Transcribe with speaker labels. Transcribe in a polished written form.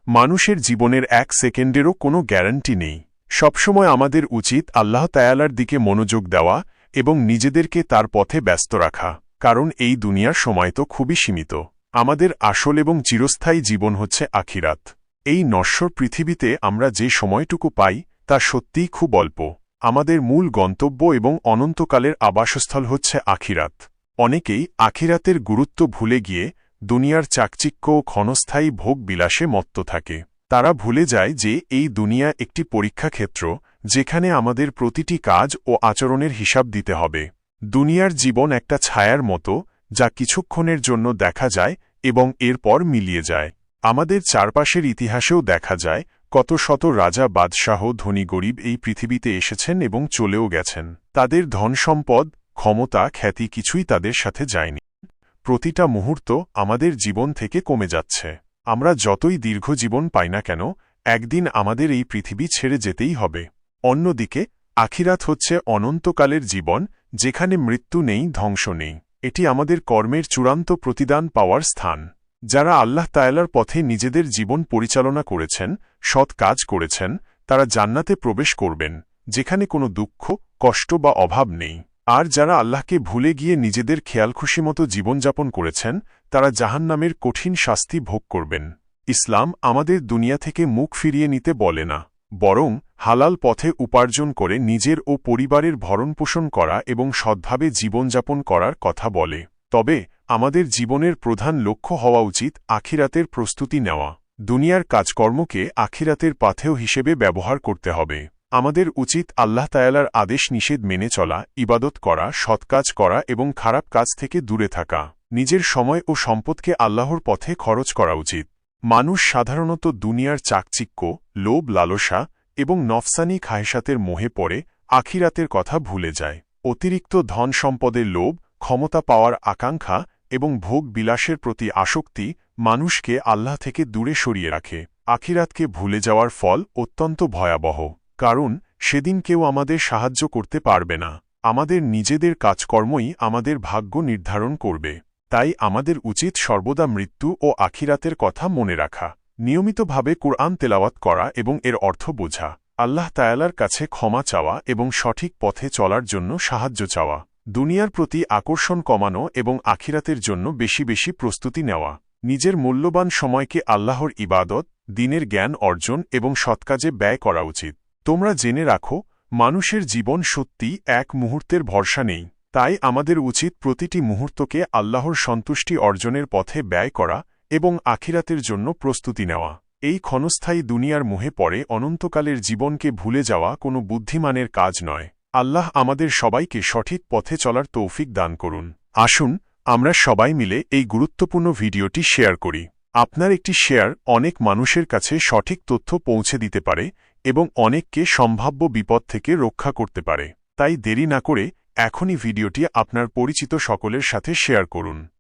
Speaker 1: মানুষের জীবনের এক সেকেন্ডেরও কোনো গ্যারান্টি নেই। সবসময় আমাদের উচিত আল্লাহ তায়ালার দিকে মনোযোগ দেওয়া এবং নিজেদেরকে তার পথে ব্যস্ত রাখা, কারণ এই দুনিয়ার সময় তো খুবই সীমিত। আমাদের আসল এবং চিরস্থায়ী জীবন হচ্ছে আখিরাত। এই নশ্বর পৃথিবীতে আমরা যে সময়টুকু পাই তা সত্যিই খুব অল্প। আমাদের মূল গন্তব্য এবং অনন্তকালের আবাসস্থল হচ্ছে আখিরাত। অনেকেই আখিরাতের গুরুত্ব ভুলে গিয়ে দুনিয়ার চাকচিক্য ও ক্ষণস্থায়ী ভোগ বিলাসে মত্ত থাকে। তারা ভুলে যায় যে এই দুনিয়া একটি পরীক্ষাক্ষেত্র, যেখানে আমাদের প্রতিটি কাজ ও আচরণের হিসাব দিতে হবে। দুনিয়ার জীবন একটা ছায়ার মতো, যা কিছুক্ষণের জন্য দেখা যায় এবং এরপর মিলিয়ে যায়। আমাদের চারপাশের ইতিহাসেও দেখা যায় কত শত রাজা, বাদশাহ, ধনী গরিব এই পৃথিবীতে এসেছেন এবং চলেও গেছেন। তাদের ধনসম্পদ, ক্ষমতা, খ্যাতি কিছুই তাদের সাথে যায়নি। প্রতিটা মুহূর্ত আমাদের জীবন থেকে কমে যাচ্ছে। আমরা যতই দীর্ঘ জীবন পাই না কেন, একদিন আমাদের এই পৃথিবী ছেড়ে যেতেই হবে। অন্যদিকে আখিরাত হচ্ছে অনন্তকালের জীবন, যেখানে মৃত্যু নেই, ধ্বংস নেই। এটি আমাদের কর্মের চূড়ান্ত প্রতিদান পাওয়ার স্থান। যারা আল্লাহ তায়ালার পথে নিজেদের জীবন পরিচালনা করেছেন, সৎ কাজ করেছেন, তারা জান্নাতে প্রবেশ করবেন, যেখানে কোনো দুঃখ, কষ্ট বা অভাব নেই। আর যারা আল্লাহকে ভুলে গিয়ে নিজেদের খেয়ালখুশিমতো জীবনযাপন করেছেন, তারা জাহান্নামের কঠিন শাস্তি ভোগ করবেন। ইসলাম আমাদের দুনিয়া থেকে মুখ ফিরিয়ে নিতে বলে না, বরং হালাল পথে উপার্জন করে নিজের ও পরিবারের ভরণপোষণ করা এবং সৎভাবে জীবনযাপন করার কথা বলে। তবে আমাদের জীবনের প্রধান লক্ষ্য হওয়া উচিত আখিরাতের প্রস্তুতি নেওয়া। দুনিয়ার কাজকর্মকে আখিরাতের পাথেয় হিসেবে ব্যবহার করতে হবে। আমাদের উচিত আল্লাহ তায়ালার আদেশ নিষেধ মেনে চলা, ইবাদত করা, সৎকাজ করা এবং খারাপ কাজ থেকে দূরে থাকা। নিজের সময় ও সম্পদকে আল্লাহর পথে খরচ করা উচিত। মানুষ সাধারণত দুনিয়ার চাকচিক্য, লোভ, লালসা এবং নফসানি খায়সাতের মোহে পড়ে আখিরাতের কথা ভুলে যায়। অতিরিক্ত ধন সম্পদের লোভ, ক্ষমতা পাওয়ার আকাঙ্ক্ষা এবং ভোগ বিলাসের প্রতি আসক্তি মানুষকে আল্লাহ থেকে দূরে সরিয়ে রাখে। আখিরাতকে ভুলে যাওয়ার ফল অত্যন্ত ভয়াবহ, কারণ সেদিন কেউ আমাদের সাহায্য করতে পারবে না। আমাদের নিজেদের কাজকর্মই আমাদের ভাগ্য নির্ধারণ করবে। তাই আমাদের উচিত সর্বদা মৃত্যু ও আখিরাতের কথা মনে রাখা, নিয়মিতভাবে কুরআন তেলাওয়াত করা এবং এর অর্থ বোঝা, আল্লাহ তায়ালার কাছে ক্ষমা চাওয়া এবং সঠিক পথে চলার জন্য সাহায্য চাওয়া, দুনিয়ার প্রতি আকর্ষণ কমানো এবং আখিরাতের জন্য বেশি বেশি প্রস্তুতি নেওয়া। নিজের মূল্যবান সময়কে আল্লাহর ইবাদত, দ্বীনের জ্ঞান অর্জন এবং সৎকাজে ব্যয় করা উচিত। তোমরা জেনে রাখো, মানুষের জীবন সত্যিই এক মুহূর্তের ভরসা নেই। তাই আমাদের উচিত প্রতিটি মুহূর্তকে আল্লাহর সন্তুষ্টি অর্জনের পথে ব্যয় করা এবং আখিরাতের জন্য প্রস্তুতি নেওয়া। এই ক্ষণস্থায়ী দুনিয়ার মোহে পড়ে অনন্তকালের জীবনকে ভুলে যাওয়া কোনো বুদ্ধিমানের কাজ নয়। আল্লাহ আমাদের সবাইকে সঠিক পথে চলার তৌফিক দান করুন। আসুন আমরা সবাই মিলে এই গুরুত্বপূর্ণ ভিডিওটি শেয়ার করি। আপনার একটি শেয়ার অনেক মানুষের কাছে সঠিক তথ্য পৌঁছে দিতে পারে এবং অনেককে সম্ভাব্য বিপদ থেকে রক্ষা করতে পারে। তাই দেরি না করে এখনই ভিডিওটি আপনার পরিচিত সকলের সাথে শেয়ার করুন।